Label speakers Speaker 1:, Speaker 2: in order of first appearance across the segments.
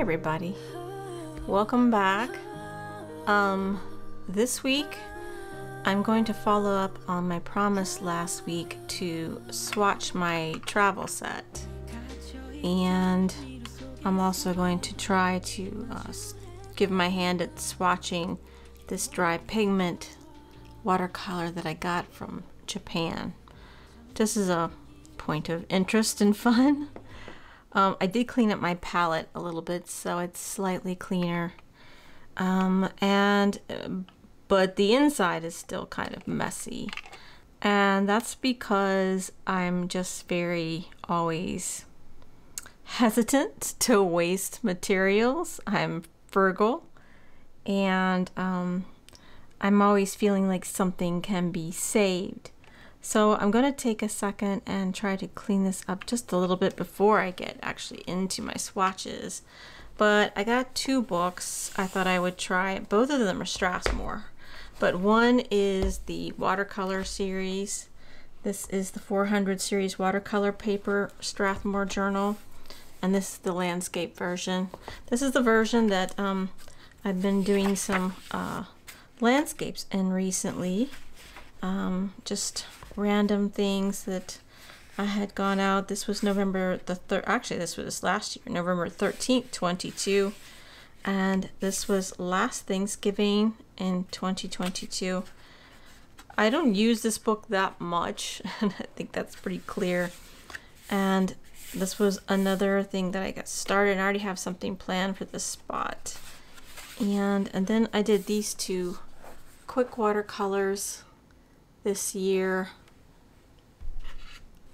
Speaker 1: everybody, welcome back. This week I'm going to follow up on my promise last week to swatch my travel set, and I'm also going to try to give my hand at swatching this dry pigment watercolor that I got from Japan. Just as a point of interest and fun. I did clean up my palette a little bit, so it's slightly cleaner. But the inside is still kind of messy. And that's because I'm just always hesitant to waste materials. I'm frugal, and I'm always feeling like something can be saved. So I'm going to take a second and try to clean this up just a little bit before I get actually into my swatches. But I got two books I thought I would try. Both of them are Strathmore, but one is the Watercolor series. This is the 400 series watercolor paper Strathmore journal, and this is the landscape version. This is the version that I've been doing some landscapes in recently. Just random things that I had gone out. This was November the 3rd. Actually, this was last year, November 13th, 22. And this was last Thanksgiving in 2022. I don't use this book that much, and I think that's pretty clear. And this was another thing that I got started. I already have something planned for this spot. And then I did these two quick watercolors this year.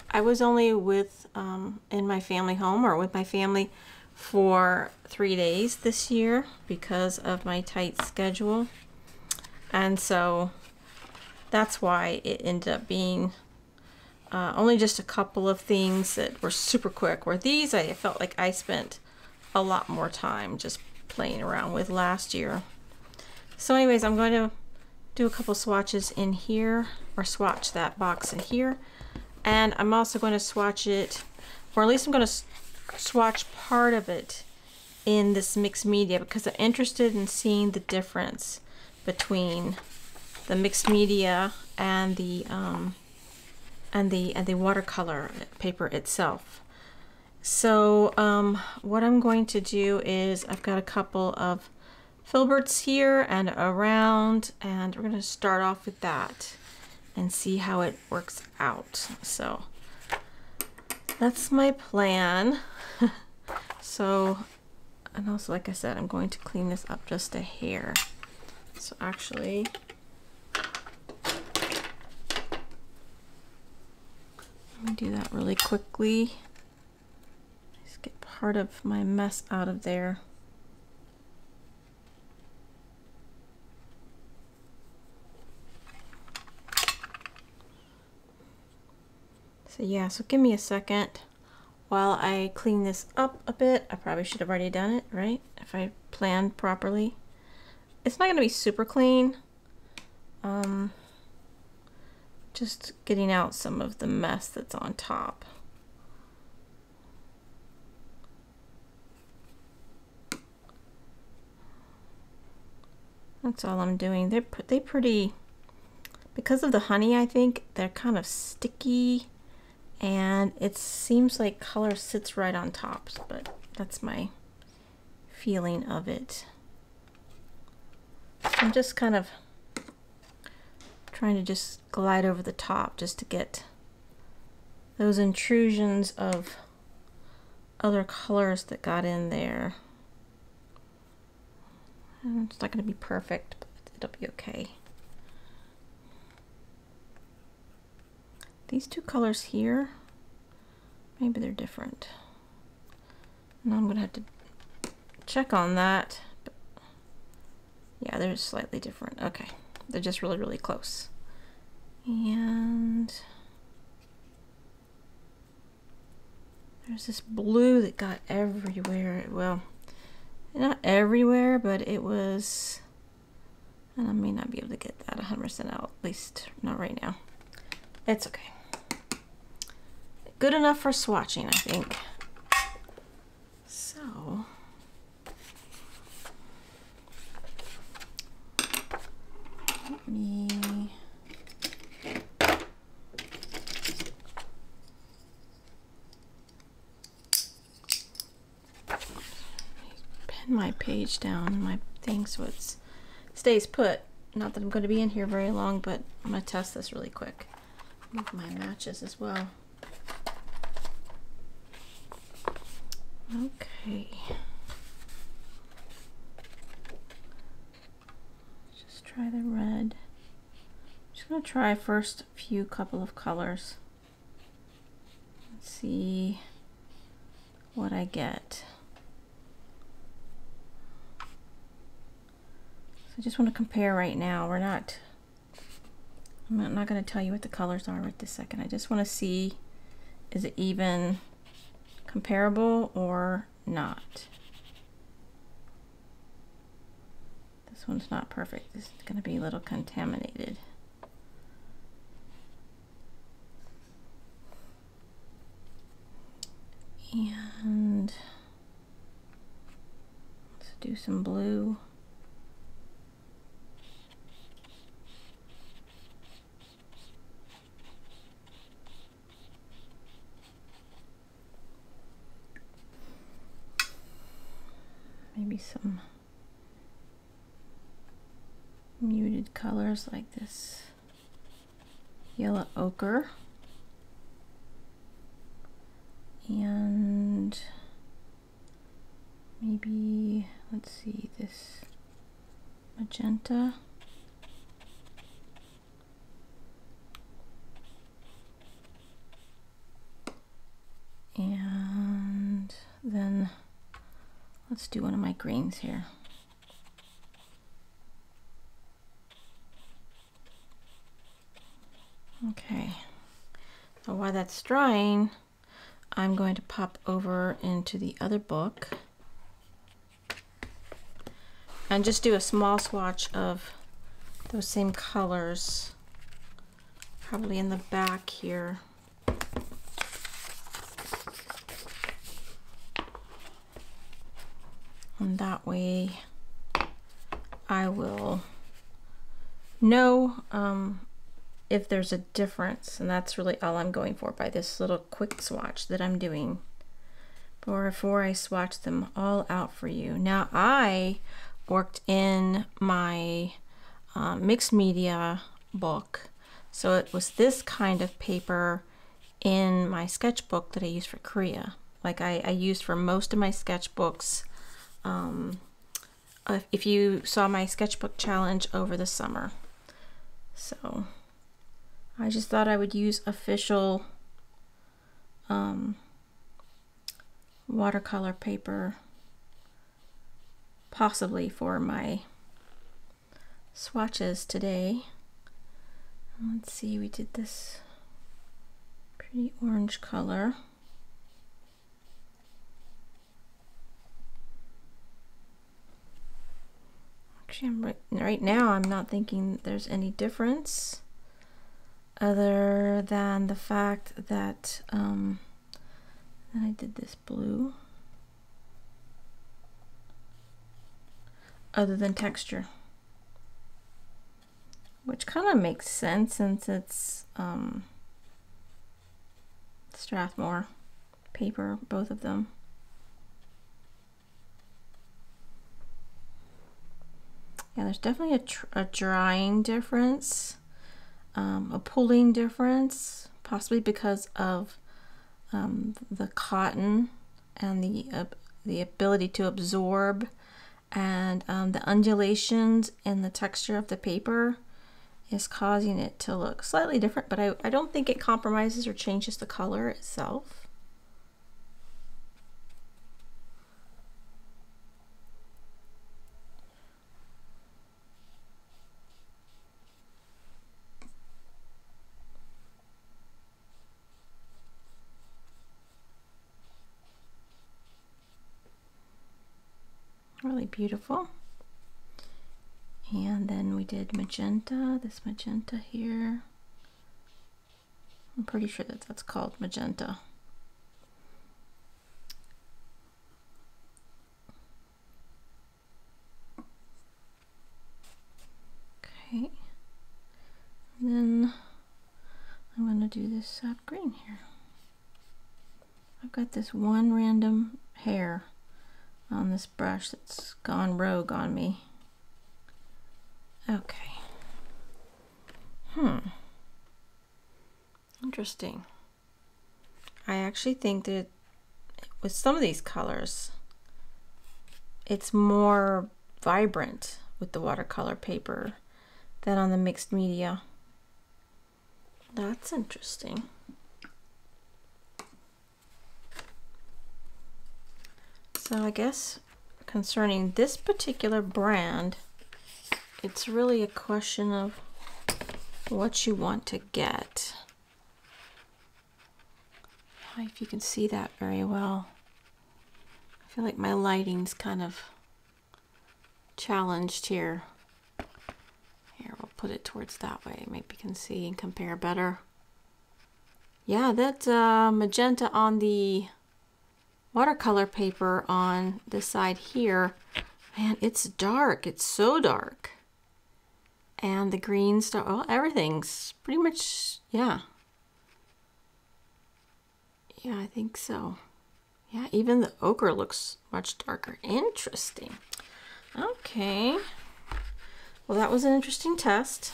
Speaker 1: I was only with in my family home, or with my family, for 3 days this year because of my tight schedule, and so that's why it ended up being only just a couple of things that were super quick, where these I felt like I spent a lot more time just playing around with last year. So anyways, I'm going to do a couple swatches in here, or swatch that box in here, and I'm also going to swatch it, or at least I'm going to swatch part of it in this mixed media, because I'm interested in seeing the difference between the mixed media and the watercolor paper itself. So what I'm going to do is, I've got a couple of filberts here and around, and we're going to start off with that and see how it works out. So that's my plan. So, and also, like I said, I'm going to clean this up just a hair. So actually, let me do that really quickly. Just get part of my mess out of there. So yeah, so give me a second while I clean this up a bit. I probably should have already done it, right? If I planned properly. It's not going to be super clean. Just getting out some of the mess that's on top. That's all I'm doing. They pretty, because of the honey, I think they're kind of sticky. And it seems like color sits right on top, but that's my feeling of it. So I'm just kind of trying to just glide over the top just to get those intrusions of other colors that got in there. And it's not going to be perfect, but it'll be okay. These two colors here, maybe they're different. And I'm gonna have to check on that. But yeah, they're slightly different. Okay, they're just really, really close. And there's this blue that got everywhere. Well, not everywhere, but it was, and I may not be able to get that 100% out, at least not right now. It's okay. Good enough for swatching, I think. So me pin my page down, my thing, so it stays put. Not that I'm going to be in here very long, but I'm going to test this really quick. Move my matches as well. Okay. Just try the red. I'm just going to try first a few couple of colors. Let's see what I get. So I just want to compare right now. I'm not going to tell you what the colors are right this second. I just want to see, is it even comparable or not? This one's not perfect. This is going to be a little contaminated. And let's do some blue. Maybe some muted colors like this yellow ochre. And maybe, let's see, this magenta. And then let's do one of my greens here. Okay, so while that's drying, I'm going to pop over into the other book and just do a small swatch of those same colors, probably in the back here. And that way I will know if there's a difference, and that's really all I'm going for by this little quick swatch that I'm doing before I swatch them all out for you. Now, I worked in my mixed media book, so it was this kind of paper in my sketchbook that I used for Korea. Like I used for most of my sketchbooks. If you saw my sketchbook challenge over the summer. So I just thought I would use official watercolor paper, possibly for my swatches today. Let's see, we did this pretty orange color. Actually, right now I'm not thinking there's any difference other than the fact that then I did this blue, other than texture, which kind of makes sense since it's Strathmore paper, both of them. Yeah, there's definitely a drying difference, a pulling difference, possibly because of the cotton and the ability to absorb, and the undulations in the texture of the paper is causing it to look slightly different, but I don't think it compromises or changes the color itself. Really beautiful. And then we did magenta, this magenta here. I'm pretty sure that that's called magenta. Okay. do this sap green here. I've got this one random hair on this brush that's gone rogue on me. Okay. Interesting. I actually think that with some of these colors, it's more vibrant with the watercolor paper than on the mixed media. That's interesting. So I guess concerning this particular brand, it's really a question of what you want to get. I don't know if you can see that very well. I feel like my lighting's kind of challenged here. Here, we'll put it towards that way. Maybe you can see and compare better. Yeah, that's magenta on the watercolor paper on this side here. Man, it's dark. It's so dark. And the green star, well, everything's pretty much, yeah. Yeah, I think so. Yeah, even the ochre looks much darker. Interesting. Okay. Well, that was an interesting test.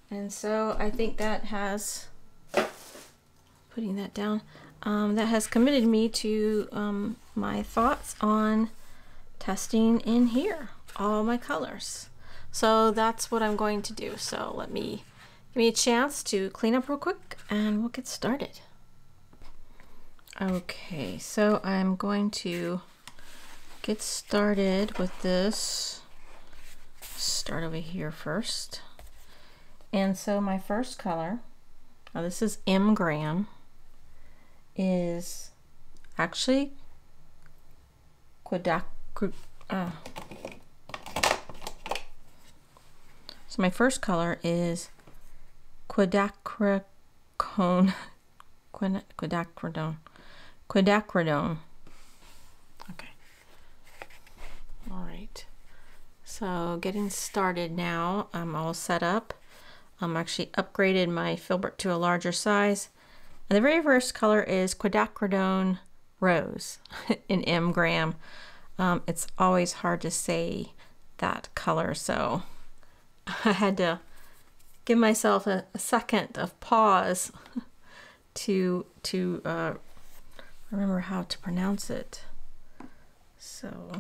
Speaker 1: And so I think that has, putting that down, that has committed me to my thoughts on testing in here, all my colors. So that's what I'm going to do. So give me a chance to clean up real quick and we'll get started. Okay, so I'm going to get started with this. Start over here first. And so my first color, this is M Graham, is actually So my first color is quadacridone. Okay. All right. So getting started now. I'm all set up. I'm actually upgraded my filbert to a larger size. And the very first color is quadacridone rose in M Graham. It's always hard to say that color, so I had to give myself a second of pause to remember how to pronounce it. So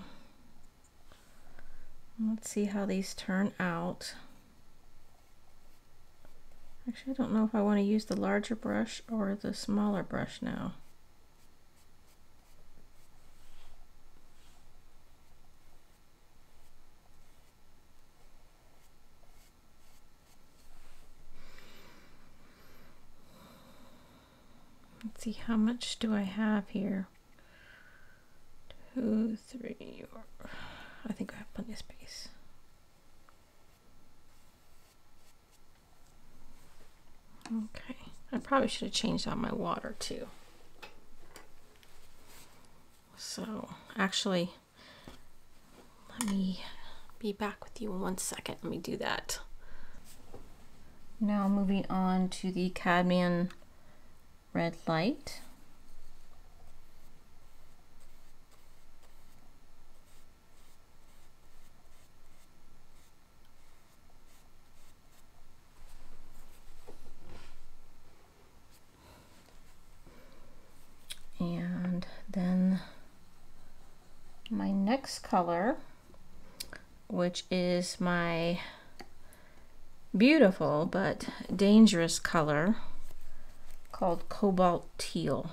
Speaker 1: let's see how these turn out. Actually, I don't know if I want to use the larger brush or the smaller brush now. Let's see, how much do I have here? 2, 3, I think I have plenty of space. Okay, I probably should have changed out my water too. So actually, let me be back with you in 1 second. Let me do that. Now moving on to the cadmium red light. And then my next color, which is my beautiful but dangerous color, called Cobalt Teal.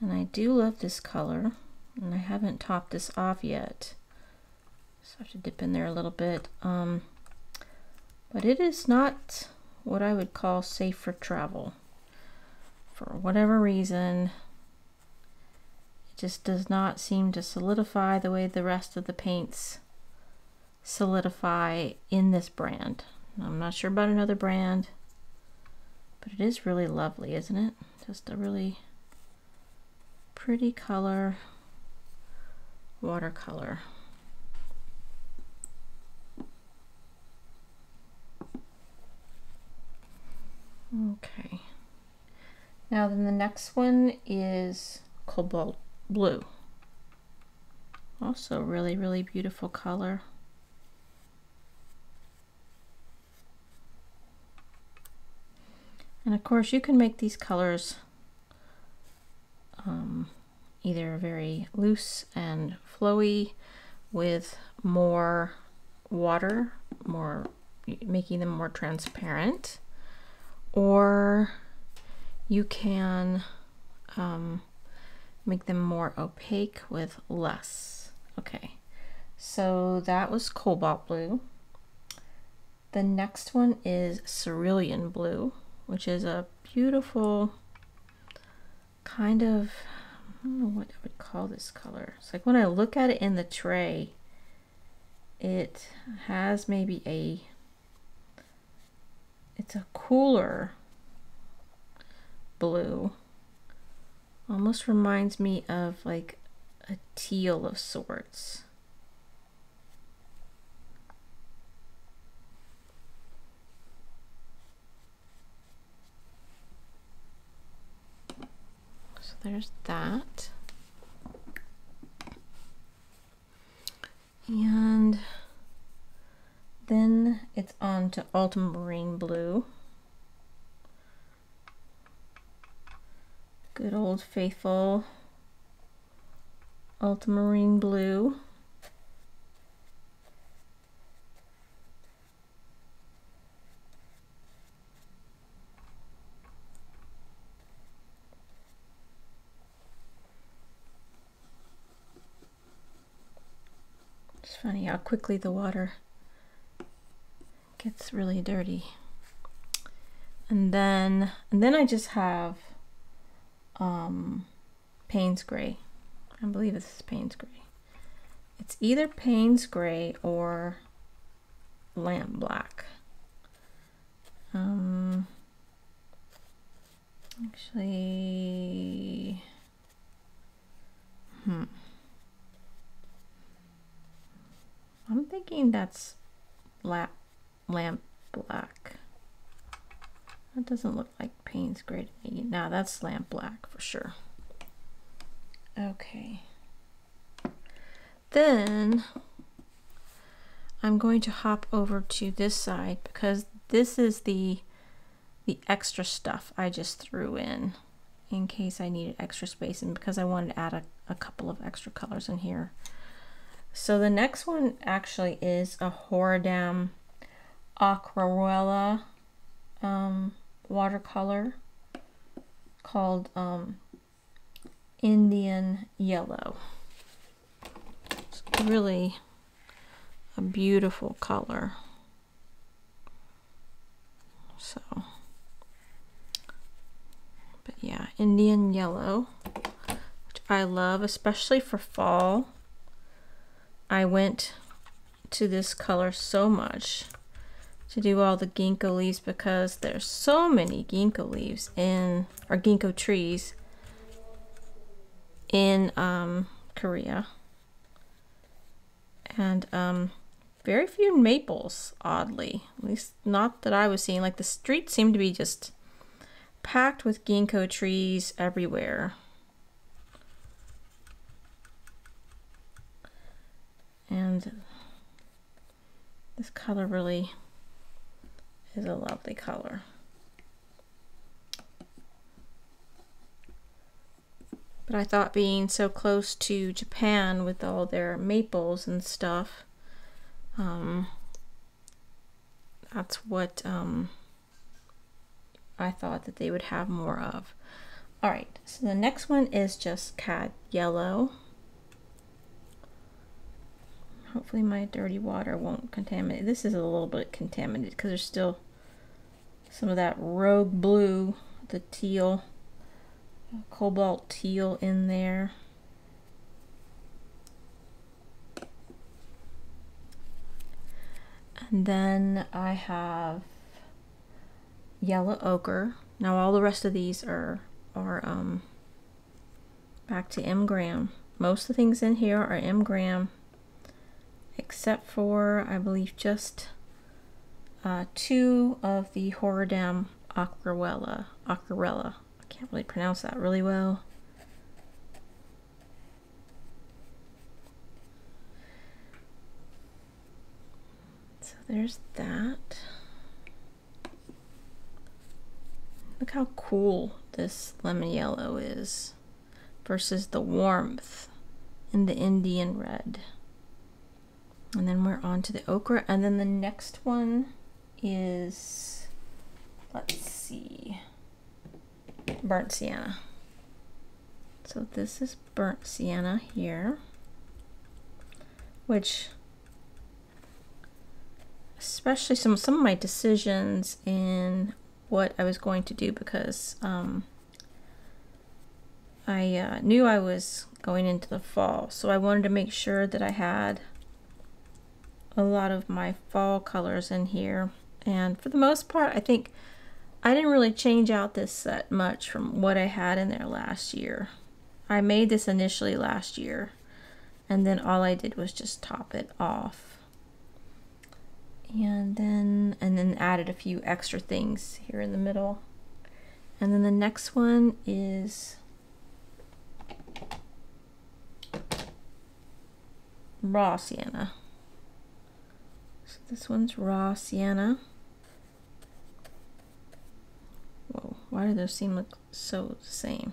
Speaker 1: And I do love this color, and I haven't topped this off yet, so I have to dip in there a little bit. But it is not what I would call safe for travel. For whatever reason, it just does not seem to solidify the way the rest of the paints solidify in this brand. I'm not sure about another brand, but it is really lovely, isn't it? Just a really pretty color, watercolor. Okay. Now then the next one is cobalt blue. Also really, really beautiful color. And of course you can make these colors either very loose and flowy with more water, making them more transparent, or you can make them more opaque with less. Okay, so that was cobalt blue. The next one is cerulean blue, which is a beautiful kind of, I don't know what I would call this color. It's like when I look at it in the tray, it has maybe it's a cooler blue. Almost reminds me of like a teal of sorts. So there's that. And then it's on to ultramarine blue. Good old faithful ultramarine blue. It's funny how quickly the water gets really dirty. And then I just have Payne's Gray. I believe this is Payne's Gray. It's either Payne's Gray or Lamp Black. Actually, I'm thinking that's Lamp Black. That doesn't look like Payne's Gray to me. Now that's Lamp Black for sure. Okay. Then I'm going to hop over to this side because this is the extra stuff I just threw in case I needed extra space and because I wanted to add a couple of extra colors in here. So the next one actually is a Horadam Aquarella watercolor called Indian Yellow. It's really a beautiful color. So, but yeah, Indian Yellow, which I love, especially for fall. I went to this color so much to do all the ginkgo leaves because there's so many ginkgo leaves or ginkgo trees in Korea, and very few maples, oddly, at least not that I was seeing. Like the streets seem to be just packed with ginkgo trees everywhere. And this color really is a lovely color. But I thought being so close to Japan with all their maples and stuff, that's what I thought that they would have more of. Alright, so the next one is just Cad Yellow. Hopefully my dirty water won't contaminate. This is a little bit contaminated because there's still some of that rogue blue, the teal, cobalt teal in there. And then I have yellow ochre. Now all the rest of these are back to M Gram. Most of the things in here are M Gram, except for I believe just 2 of the Horadam Aquarella. I Can't really pronounce that really well. So there's that. Look how cool this lemon yellow is versus the warmth in the Indian red. And then we're on to the ochre, and then the next one is, let's see, burnt sienna. So this is burnt sienna here, which, especially some of my decisions in what I was going to do, because I knew I was going into the fall, so I wanted to make sure that I had a lot of my fall colors in here. And for the most part, I think I didn't really change out this set much from what I had in there last year. I made this initially last year, and then all I did was just top it off. And then added a few extra things here in the middle. And then the next one is raw sienna. So this one's raw sienna. Whoa, why do those seem like so the same?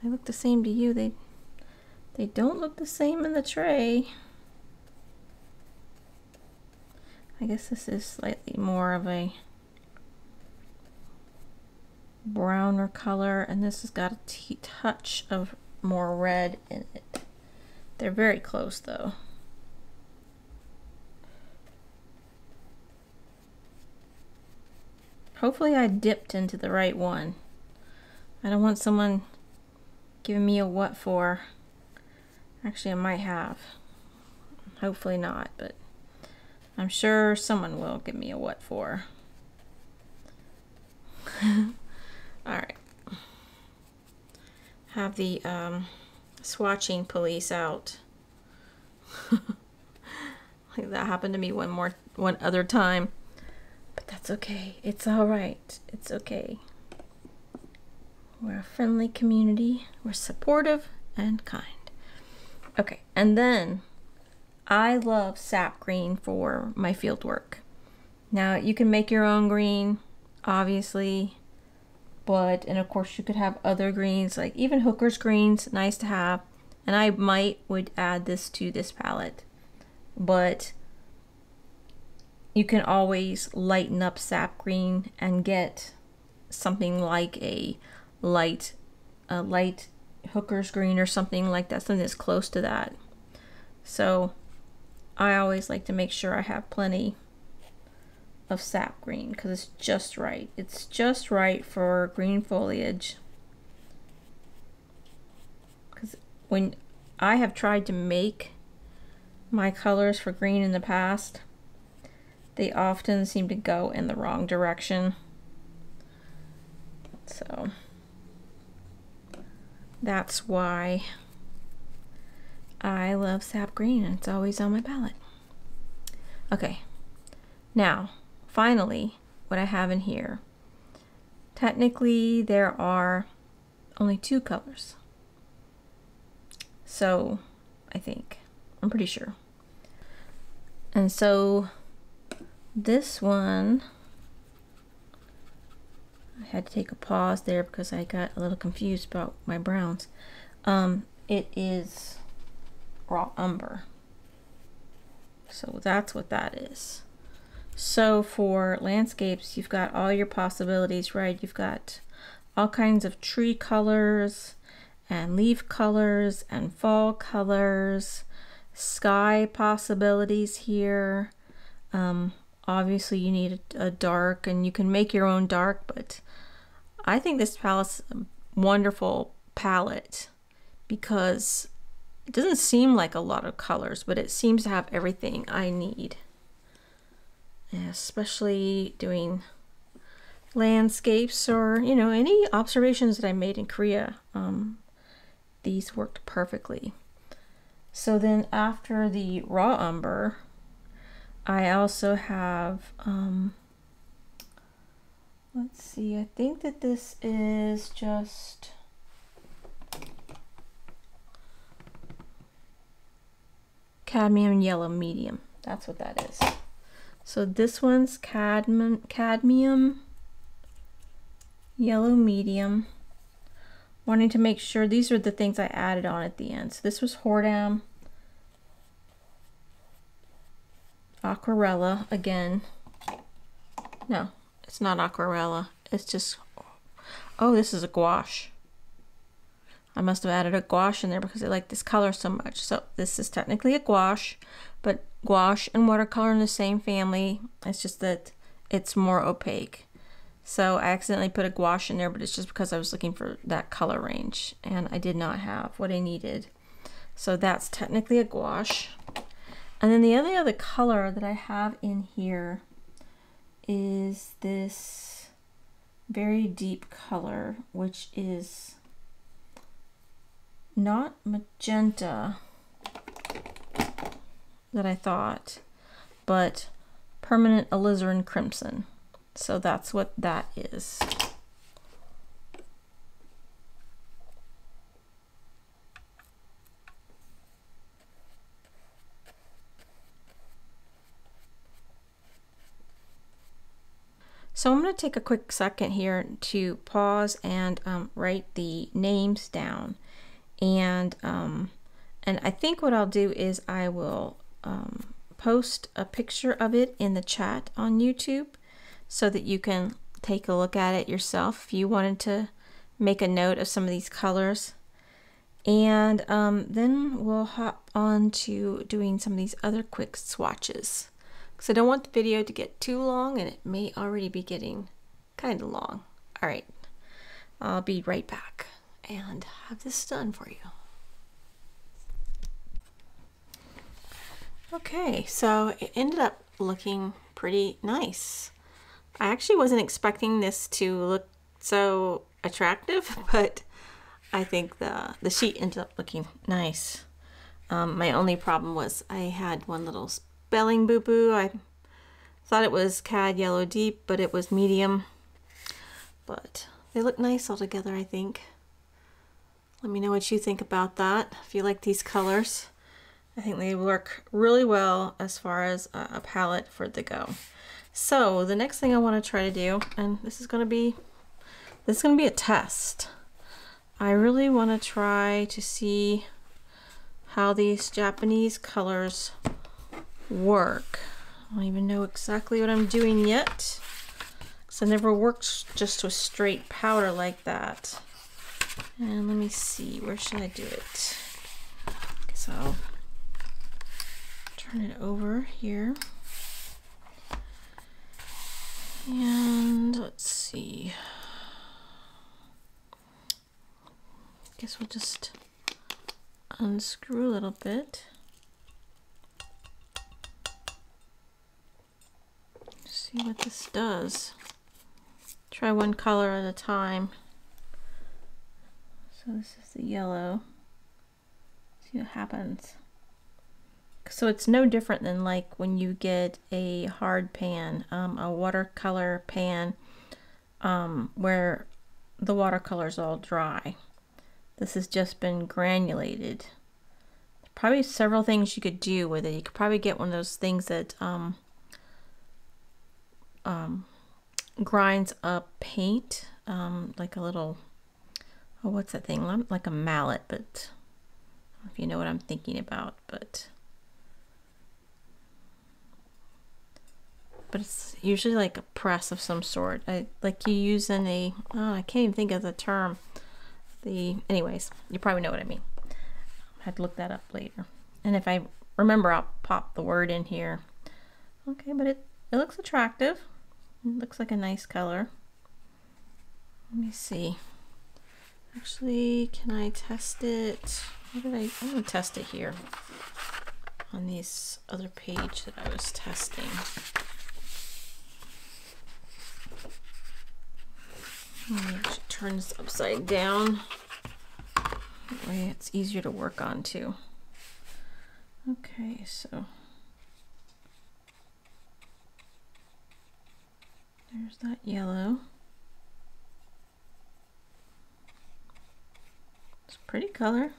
Speaker 1: They look the same to you. They don't look the same in the tray. I guess this is slightly more of a browner color, and this has got a touch of more red in it. They're very close though. Hopefully I dipped into the right one. I don't want someone giving me a what for. Actually, I might have. Hopefully not, but I'm sure someone will give me a what for. Alright. Have the swatching police out. Like that happened to me one other time. But that's okay. It's alright. It's okay. We're a friendly community. We're supportive and kind. Okay, and then I love sap green for my field work. Now you can make your own green, obviously, and of course you could have other greens, like even hooker's greens, nice to have. And I would add this to this palette, but you can always lighten up sap green and get something like a light hooker's green or something like that, something that's close to that. So I always like to make sure I have plenty of sap green because it's just right. It's just right for green foliage. Because when I have tried to make my colors for green in the past, they often seem to go in the wrong direction. So that's why I love sap green, and it's always on my palette. Okay, now finally what I have in here. Technically there are only 2 colors. So I think, I'm pretty sure. And so this one, I had to take a pause there because I got a little confused about my browns. It is raw umber. So that's what that is. So for landscapes, you've got all your possibilities, right? You've got all kinds of tree colors and leaf colors and fall colors, sky possibilities here. Obviously you need a dark, and you can make your own dark, but I think this palette's a wonderful palette because it doesn't seem like a lot of colors, but it seems to have everything I need. Yeah, especially doing landscapes or, you know, any observations that I made in Korea. These worked perfectly. So then after the raw umber, I also have, let's see, I think that this is just cadmium yellow medium. That's what that is. So this one's cadmium yellow medium. Wanting to make sure these are the things I added on at the end. So this was Hordam, Aquarella again. No, it's not Aquarella. It's just, oh, this is a gouache. I must have added a gouache in there because I like this color so much. So this is technically a gouache, but gouache and watercolor in the same family. It's just that it's more opaque. So I accidentally put a gouache in there, but it's just because I was looking for that color range and I did not have what I needed. So that's technically a gouache. And then the only other color that I have in here is this very deep color, which is not magenta that I thought, but permanent alizarin crimson. So that's what that is. So I'm going to take a quick second here to pause and write the names down. And I think what I'll do is I will post a picture of it in the chat on YouTube so that you can take a look at it yourself if you wanted to make a note of some of these colors. And then we'll hop on to doing some of these other quick swatches, because I don't want the video to get too long, and it may already be getting kind of long. All right, I'll be right back and have this done for you. Okay, so it ended up looking pretty nice. I actually wasn't expecting this to look so attractive, but I think the sheet ended up looking nice. My only problem was I had one little spelling boo-boo. I thought it was Cad Yellow Deep, but it was medium. But they look nice all together, I think. Let me know what you think about that, if you like these colors. I think they work really well as far as a palette for the go. So the next thing I want to try to do, and this is going to be a test. I really want to try to see how these Japanese colors work. I don't even know exactly what I'm doing yet, because I never worked just with straight powder like that. And let me see, where should I do it? So I'll turn it over here. And let's see. Guess we'll just unscrew a little bit. See what this does. Try one color at a time. So this is the yellow. See what happens. So it's no different than like when you get a hard pan, a watercolor pan, where the watercolor's all dry. This has just been granulated. There's probably several things you could do with it. You could probably get one of those things that grinds up paint, like a little, oh, what's that thing? Like a mallet, but I don't know if you know what I'm thinking about, but it's usually like a press of some sort. Like you use in a, oh, I can't even think of the term. Anyways, you probably know what I mean. I had to look that up later. And if I remember, I'll pop the word in here. Okay, but it looks attractive. It looks like a nice color. Let me see. Actually, can I test it? I'm gonna test it here on this other page that I was testing. Let me actually turn this upside down. That way it's easier to work on too. Okay, so There's that yellow. It's a pretty color.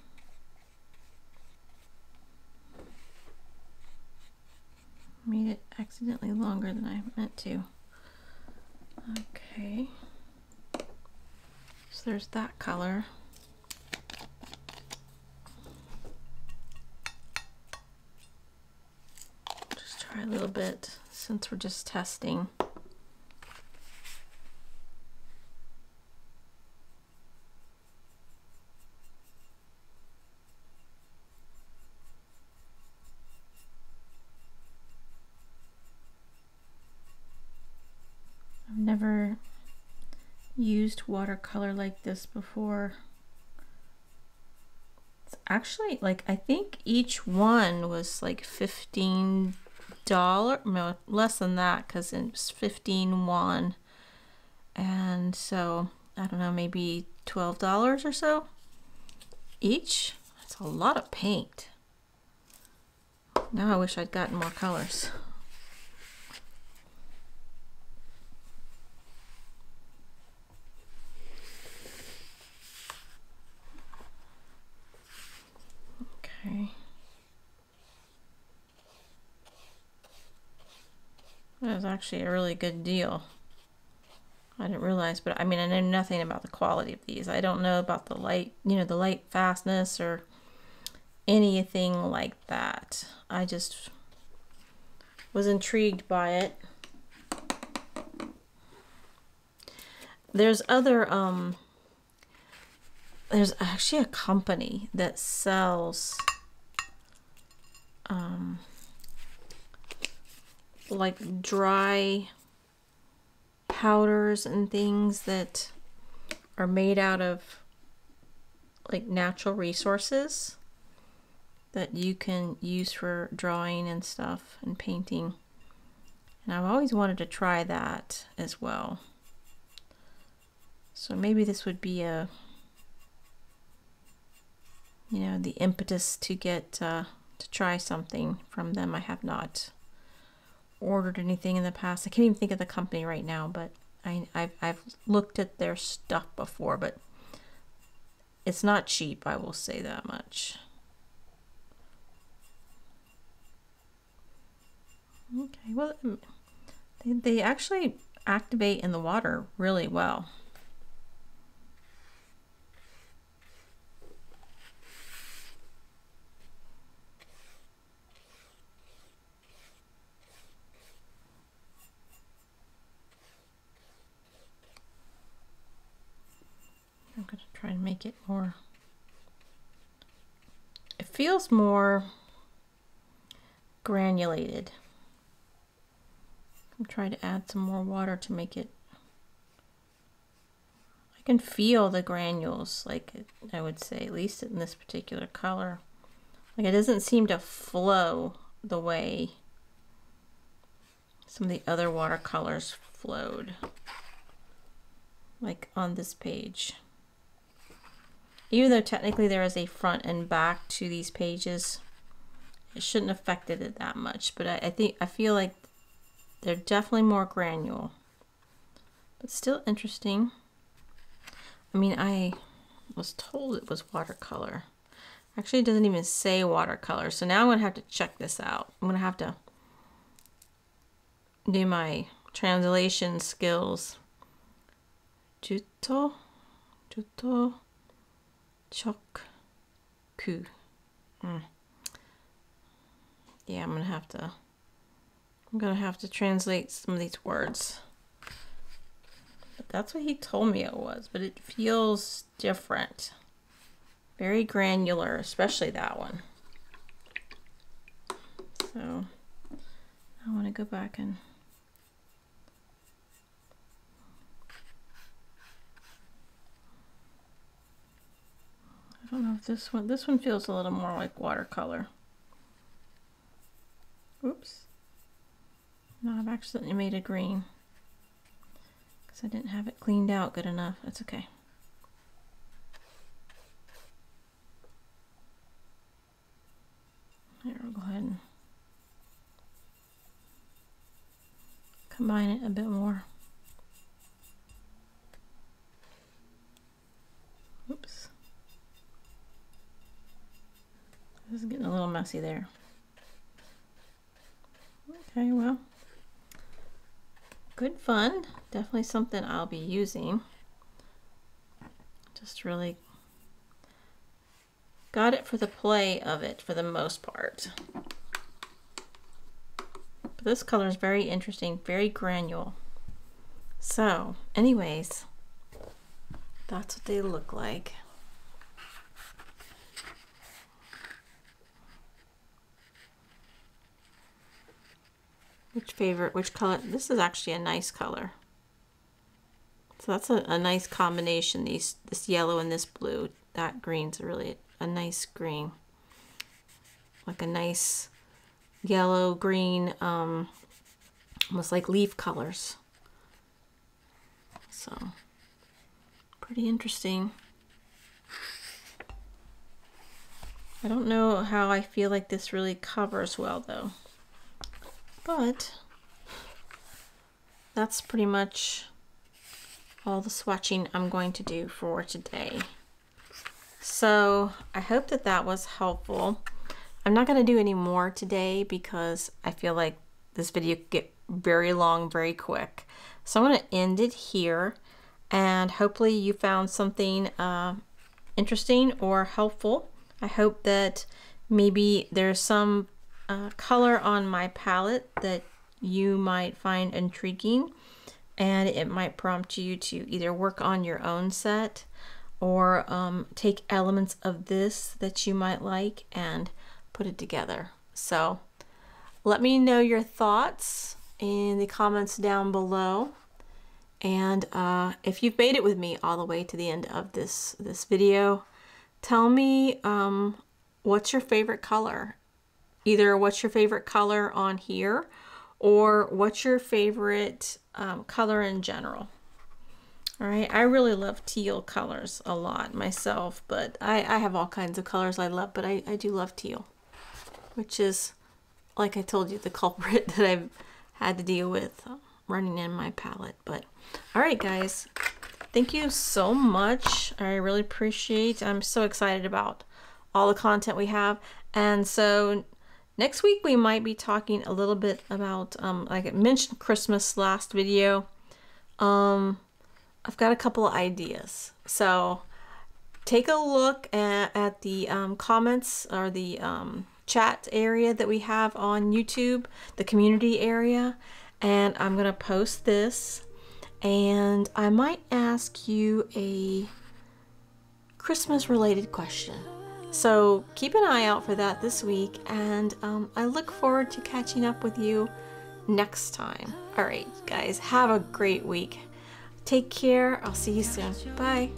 Speaker 1: Made it accidentally longer than I meant to. Okay. So there's that color. Just try a little bit since we're just testing. I've never used watercolor like this before. It's actually like, I think each one was like $15, no, less than that, because it's 15 won. And so, I don't know, maybe $12 or so each. That's a lot of paint. Now I wish I'd gotten more colors. Okay. That was actually a really good deal. I didn't realize, but I mean, I know nothing about the quality of these. I don't know about the light, you know, the light fastness or anything like that. I just was intrigued by it. There's other, there's actually a company that sells like dry powders and things that are made out of like natural resources that you can use for drawing and stuff and painting. And I've always wanted to try that as well. So maybe this would be a, you know, the impetus to get to try something from them. I have not ordered anything in the past. I can't even think of the company right now, but I've looked at their stuff before, but it's not cheap, I will say that much. Okay, well, they actually activate in the water really well. I'm going to try and make it more, it feels more granulated. I'm trying to add some more water to make it, I can feel the granules, like I would say, at least in this particular color. Like it doesn't seem to flow the way some of the other watercolors flowed, like on this page. Even though technically there is a front and back to these pages, it shouldn't have affected it that much, but I feel like they're definitely more granule, but still interesting. I mean, I was told it was watercolor. Actually, it doesn't even say watercolor, so now I'm gonna have to check this out. I'm gonna have to do my translation skills. Juto Chok Ku. Yeah, I'm gonna have to translate some of these words. But that's what he told me it was, but it feels different. Very granular, especially that one. So I want to go back and I don't know if this one feels a little more like watercolor. Oops. No, I've accidentally made it green because I didn't have it cleaned out good enough. That's okay. Here, we'll go ahead and combine it a bit more. This is getting a little messy there. Okay, well, good fun. Definitely something I'll be using. Just really got it for the play of it for the most part. But this color is very interesting, very granule. So, anyways, that's what they look like. Which color? This is actually a nice color. So that's a nice combination, this yellow and this blue. That green's really a nice green. Like a nice yellow, green, almost like leaf colors. So, pretty interesting. I don't know how I feel like this really covers well though. But that's pretty much all the swatching I'm going to do for today. So I hope that that was helpful. I'm not going to do any more today because I feel like this video could get very long very quick. So I'm going to end it here, and hopefully you found something interesting or helpful. I hope that maybe there's some color on my palette that you might find intriguing, and it might prompt you to either work on your own set or take elements of this that you might like and put it together. So let me know your thoughts in the comments down below, and if you've made it with me all the way to the end of this video, tell me what's your favorite color. Either what's your favorite color on here, or what's your favorite color in general. All right, I really love teal colors a lot myself, but I have all kinds of colors I love, but I do love teal, which is, like I told you, the culprit that I've had to deal with running in my palette. But all right, guys, thank you so much. I really appreciate. I'm so excited about all the content we have, and so next week we might be talking a little bit about, like I mentioned Christmas last video. I've got a couple of ideas. So take a look at the comments or the chat area that we have on YouTube, the community area, and I'm gonna post this, and I might ask you a Christmas related question. So keep an eye out for that this week, and I look forward to catching up with you next time. All right, guys, have a great week. Take care. I'll see you soon. Bye.